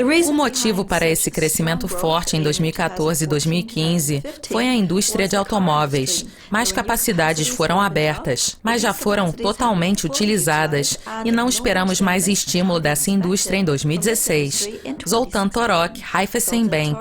O motivo para esse crescimento forte em 2014 e 2015 foi a indústria de automóveis. Mais capacidades foram abertas, mas já foram totalmente utilizadas e não esperamos mais estímulo dessa indústria em 2016. Zoltan Torok, Raiffeisen Bank.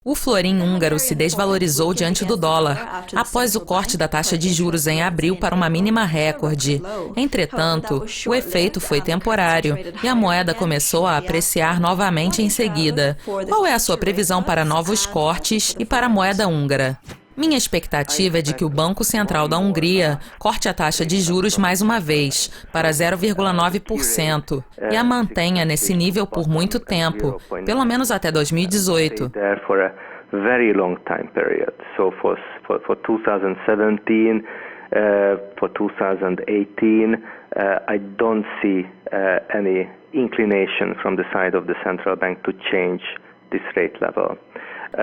O florim húngaro se desvalorizou diante do dólar, após o corte da taxa de juros em abril para uma mínima recorde. Entretanto, o efeito foi temporário e a moeda começou a apreciar novamente em seguida. Qual é a sua previsão para novos cortes e para a moeda húngara? Minha expectativa é de que o Banco Central da Hungria corte a taxa de juros mais uma vez, para 0,9%, e a mantenha nesse nível por muito tempo, pelo menos até 2018. Very long time period. So for 2017, for 2018, I don't see any inclination from the side of the central bank to change this rate level.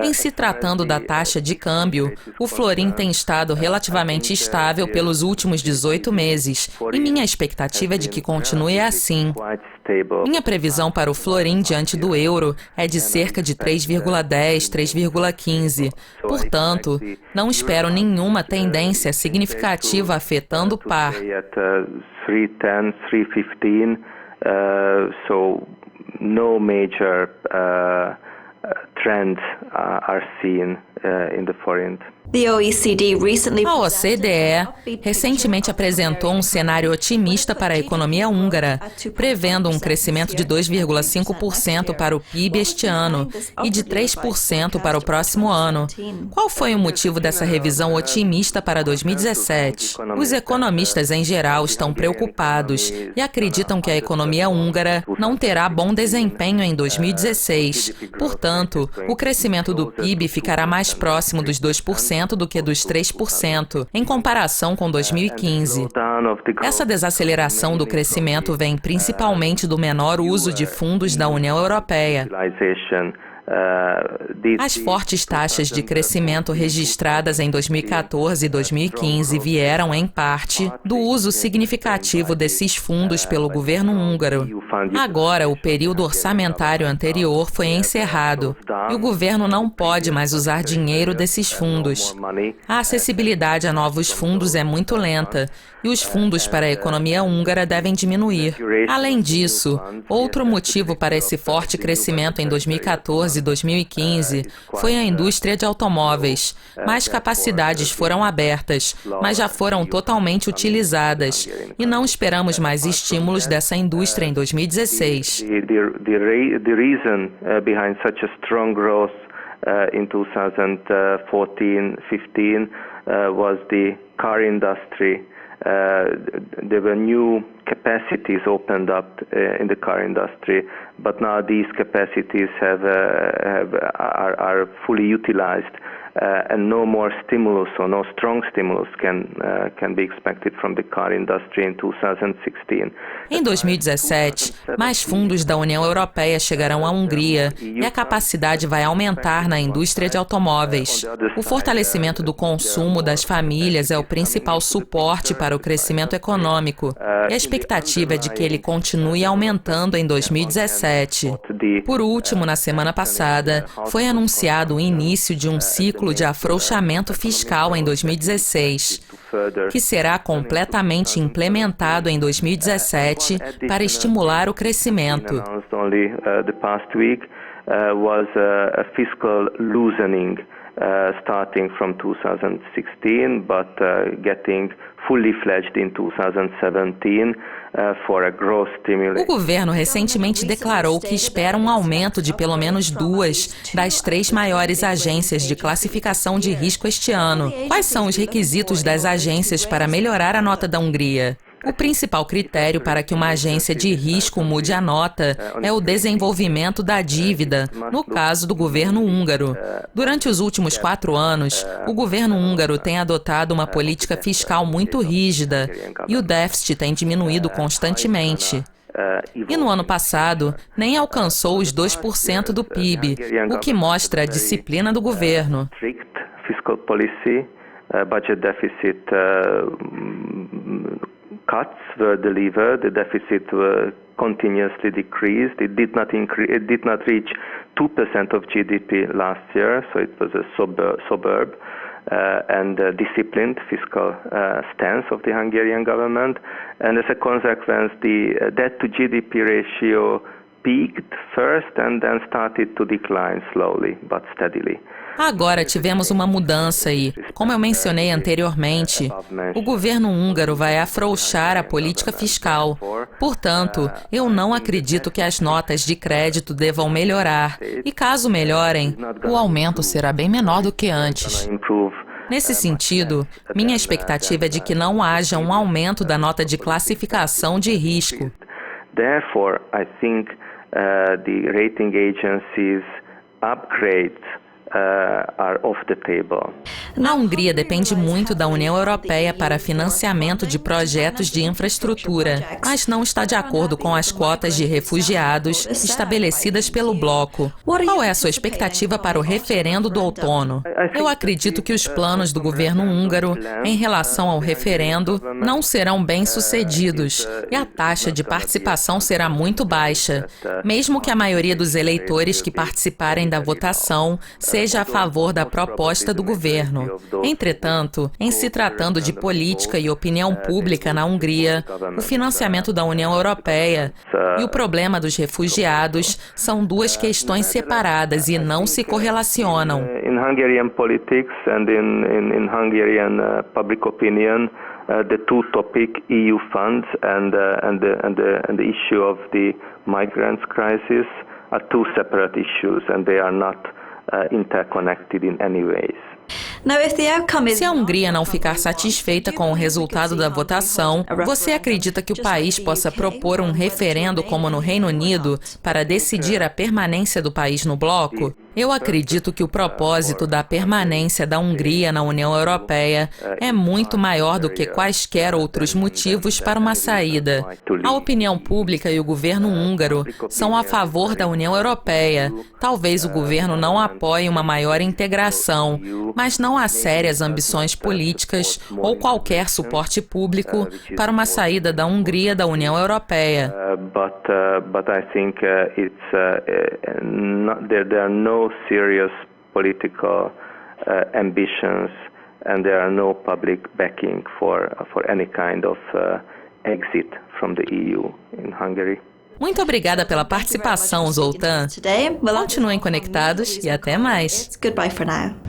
Em se tratando da taxa de câmbio, o florim tem estado relativamente estável pelos últimos 18 meses, e minha expectativa é de que continue assim. Minha previsão para o florim diante do euro é de cerca de 3,10, 3,15. Portanto, não espero nenhuma tendência significativa afetando o par. 310, 315, so no major trends are seen in the forint. A OCDE recentemente apresentou um cenário otimista para a economia húngara, prevendo um crescimento de 2,5% para o PIB este ano e de 3% para o próximo ano. Qual foi o motivo dessa revisão otimista para 2017? Os economistas em geral estão preocupados e acreditam que a economia húngara não terá bom desempenho em 2016. Portanto, o crescimento do PIB ficará mais próximo dos 2% do que dos 3%, em comparação com 2015. Essa desaceleração do crescimento vem principalmente do menor uso de fundos da União Europeia. As fortes taxas de crescimento registradas em 2014 e 2015 vieram, em parte, do uso significativo desses fundos pelo governo húngaro. Agora, o período orçamentário anterior foi encerrado e o governo não pode mais usar dinheiro desses fundos. A acessibilidade a novos fundos é muito lenta e os fundos para a economia húngara devem diminuir. Além disso, outro motivo para esse forte crescimento em 2014 e 2015 foi a indústria de automóveis. Mais capacidades foram abertas, mas já foram totalmente utilizadas e não esperamos mais estímulos dessa indústria em 2016. The reason behind such a strong growth in 2014-15 was the car industry. There were new capacities opened up in the car industry, but now these capacities are fully utilized, and no more stimulus or no strong stimulus can be expected from the car industry in 2016. Em 2017, mais fundos da União Europeia chegarão à Hungria e a capacidade vai aumentar na indústria de automóveis. O fortalecimento do consumo das famílias é o principal suporte para o crescimento econômico e a expectativa é de que ele continue aumentando em 2017. Por último, na semana passada, foi anunciado o início de um ciclo de afrouxamento fiscal em 2016, que será completamente implementado em 2017 para estimular o crescimento. Starting from 2016, but getting fully fledged in 2017 for a growth stimulus. O governo recentemente declarou que espera um aumento de pelo menos 2 das 3 maiores agências de classificação de risco este ano. Quais são os requisitos das agências para melhorar a nota da Hungria? O principal critério para que uma agência de risco mude a nota é o desenvolvimento da dívida, no caso do governo húngaro. Durante os últimos 4 anos, o governo húngaro tem adotado uma política fiscal muito rígida e o déficit tem diminuído constantemente. E no ano passado, nem alcançou os 2% do PIB, o que mostra a disciplina do governo. cuts were delivered. The deficit continuously decreased. It did not reach 2% of GDP last year, so it was a sober and disciplined fiscal stance of the Hungarian government. And as a consequence, the debt to GDP ratio peaked first and then started to decline slowly but steadily. Agora tivemos uma mudança e, como eu mencionei anteriormente, o governo húngaro vai afrouxar a política fiscal. Portanto, eu não acredito que as notas de crédito devam melhorar. E caso melhorem, o aumento será bem menor do que antes. Nesse sentido, minha expectativa é de que não haja um aumento da nota de classificação de risco. Therefore, I think the rating agencies' upgrades are off the table. A Hungria depende muito da União Europeia para financiamento de projetos de infraestrutura, mas não está de acordo com as cotas de refugiados estabelecidas pelo bloco. Qual é a sua expectativa para o referendo do outono? Eu acredito que os planos do governo húngaro em relação ao referendo não serão bem-sucedidos e a taxa de participação será muito baixa, mesmo que a maioria dos eleitores que participarem da votação seja a favor da proposta do governo. Entretanto, em se tratando de política e opinião pública na Hungria, o financiamento da União Europeia e o problema dos refugiados são duas questões separadas e não se correlacionam. In Hungarian politics and in Hungarian public opinion, the two topic EU funds and the issue of the migrants crisis are two separate issues and they are not interconnected in any ways. Se a Hungria não ficar satisfeita com o resultado da votação, você acredita que o país possa propor um referendo como no Reino Unido para decidir a permanência do país no bloco? Eu acredito que o propósito da permanência da Hungria na União Europeia é muito maior do que quaisquer outros motivos para uma saída. A opinião pública e o governo húngaro são a favor da União Europeia. Talvez o governo não apoie uma maior integração, mas não há sérias ambições políticas ou qualquer suporte público para uma saída da Hungria da União Europeia. But I think there are no serious political ambitions and there are no public backing for any kind of exit from the EU in Hungary. Muito obrigada pela participação, Zoltán. Continuem conectados e até mais. Goodbye for now.